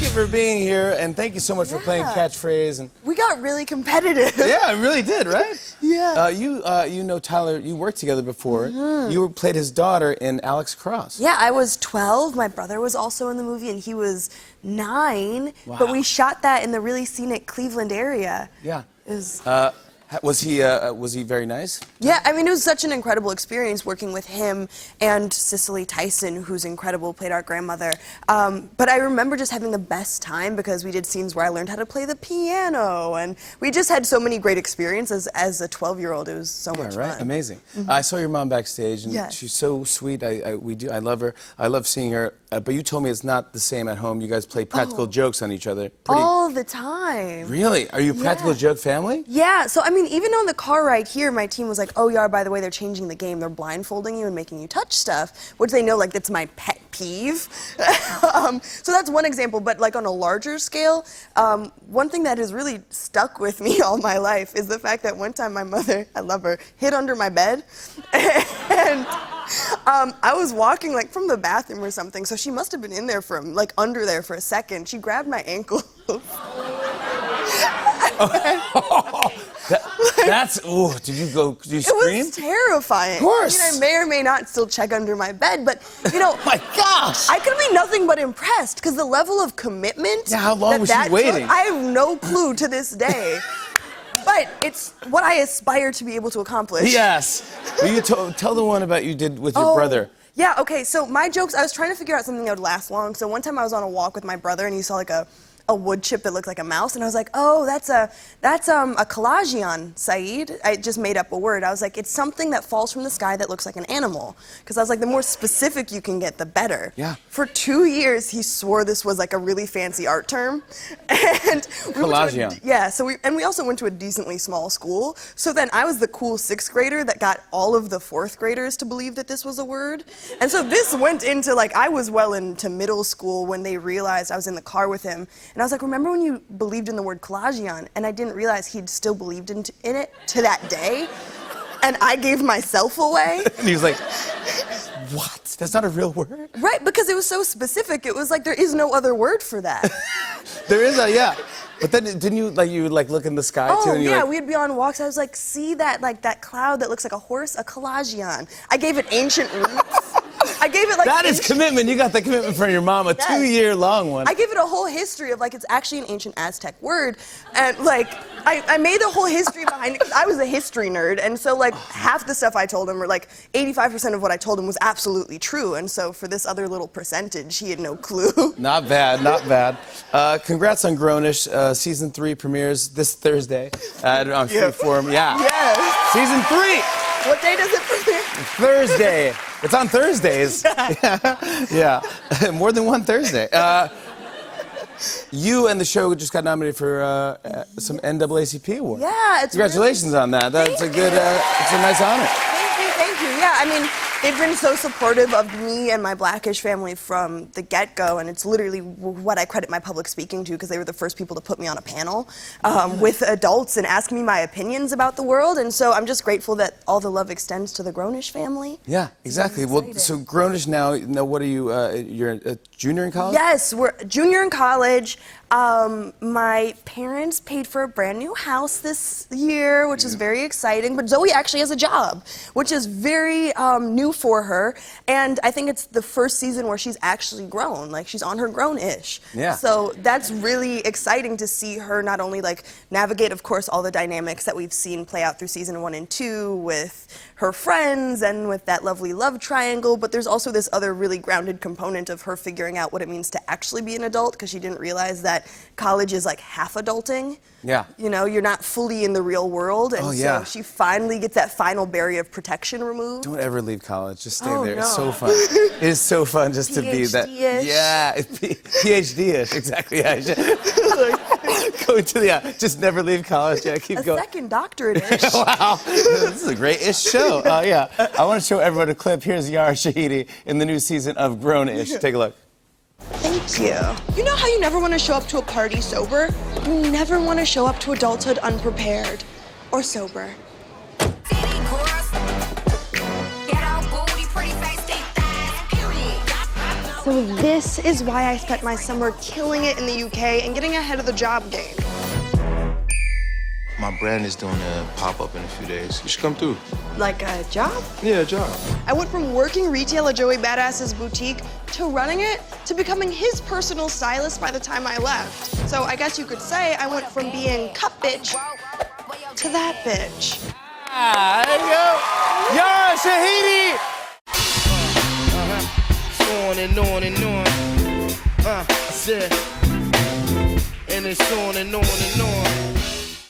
Thank you for being here, and thank you so much for playing Catchphrase. And we got really competitive. yeah, it really did, right? Yeah. You know Tyler. You worked together before. You played his daughter in Alex Cross. Yeah, I was 12. My brother was also in the movie, and he was 9. Wow. But we shot that in the really scenic Cleveland area. Yeah. It was... Was he very nice? Yeah, I mean, it was such an incredible experience working with him and Cicely Tyson, who's incredible, played our grandmother. But I remember just having the best time because we did scenes where I learned how to play the piano, and we just had so many great experiences as a 12-year-old. It was so much fun. Amazing. I saw your mom backstage, and she's so sweet. I love her. I love seeing her. But you told me it's not the same at home. You guys play practical jokes on each other. All the time. Really? Are you a practical joke family? Yeah, so I mean, even on the car ride here, my team was like, oh yeah, by the way, they're changing the game. They're blindfolding you and making you touch stuff, which they know, like, that's my pet peeve. So that's one example, but like on a larger scale, one thing that has really stuck with me all my life is the fact that one time my mother, I love her, hid under my bed, and I was walking like from the bathroom or something, so she must have been in there for, like, under there for a second. She grabbed my ankle. Did you scream? It was terrifying. Of course. I mean, I may or may not still check under my bed, but, you know. My gosh. I could be nothing but impressed, because the level of commitment. Yeah, how long was she waiting? I have no clue to this day. But it's what I aspire to be able to accomplish. Yes. Will you tell the one about you did with your brother. Yeah, okay, so my jokes, I was trying to figure out something that would last long. So one time I was on a walk with my brother, and he saw like a wood chip that looked like a mouse, and I was like, oh, that's a collagion, Saeed. I just made up a word. I was like, it's something that falls from the sky that looks like an animal. Because I was like, the more specific you can get, the better. Yeah. For 2 years, he swore this was like a really fancy art term. And collagion. So we also went to a decently small school. So then I was the cool 6th grader that got all of the 4th graders to believe that this was a word. And so this went into, like, I was well into middle school when they realized I was in the car with him. And I was like, remember when you believed in the word collagion? And I didn't realize he'd still believed in it to that day. And I gave myself away. And he was like, what? That's not a real word? Right, because it was so specific. It was like, there is no other word for that. There is yeah. But then, didn't you, like, look in the sky, too? And yeah, we'd be on walks. I was like, see that, like, that cloud that looks like a horse? A collagion. I gave it ancient roots. I gave it, like... That is commitment. You got the commitment from your mom, a 2-year-long one. I gave it a whole history of, like, it's actually an ancient Aztec word. And, like, I made the whole history behind it, because I was a history nerd. And so, like, half the stuff I told him, or, like, 85% of what I told him was absolutely true. And so for this other little percentage, he had no clue. Not bad, not bad. Congrats on Grownish. Season 3 premieres this Thursday on Freeform. Yeah. Yes. Season 3. What day does it premiere? Thursday. It's on Thursdays. Yeah. More than one Thursday. You and the show just got nominated for some NAACP awards. Yeah, it's Congratulations on that. That's a good, it's a nice honor. Thank you. Yeah, I mean, they've been so supportive of me and my Blackish family from the get-go, and it's literally what I credit my public speaking to, because they were the first people to put me on a panel with adults and ask me my opinions about the world, and so I'm just grateful that all the love extends to the Grownish family. Yeah, exactly. Well, so Grownish now, what are you, you're a junior in college? Yes, we're junior in college. My parents paid for a brand new house this year, which is very exciting, but Zoe actually has a job, which is very new for her, and I think it's the first season where she's actually grown, like she's on her grown-ish. Yeah. So that's really exciting to see her not only like navigate, of course, all the dynamics that we've seen play out through season 1 and 2 with her friends and with that lovely love triangle, but there's also this other really grounded component of her figuring out what it means to actually be an adult, because she didn't realize that college is like half adulting. Yeah. You know, you're not fully in the real world, and so she finally gets that final barrier of protection removed. Don't ever leave college. Just stay there. No. It's so fun. It is so fun just to be that. PhD-ish. Yeah, PhD-ish. Exactly. Yeah. Going to the just never leave college. Yeah, keep going. A second doctorate-ish. Wow, this is a great-ish show. Yeah, I want to show everyone a clip. Here's Yara Shahidi in the new season of Grownish. Take a look. Thank you. You know how you never want to show up to a party sober? You never want to show up to adulthood unprepared or sober. So this is why I spent my summer killing it in the UK and getting ahead of the job game. My brand is doing a pop-up in a few days. You should come through. Like a job? Yeah, a job. I went from working retail at Joey Badass's boutique to running it to becoming his personal stylist by the time I left. So I guess you could say I went from being cut bitch to that bitch. Ah, there you go. Yara Shahidi! On and on and on. I said, and it's on and on and on.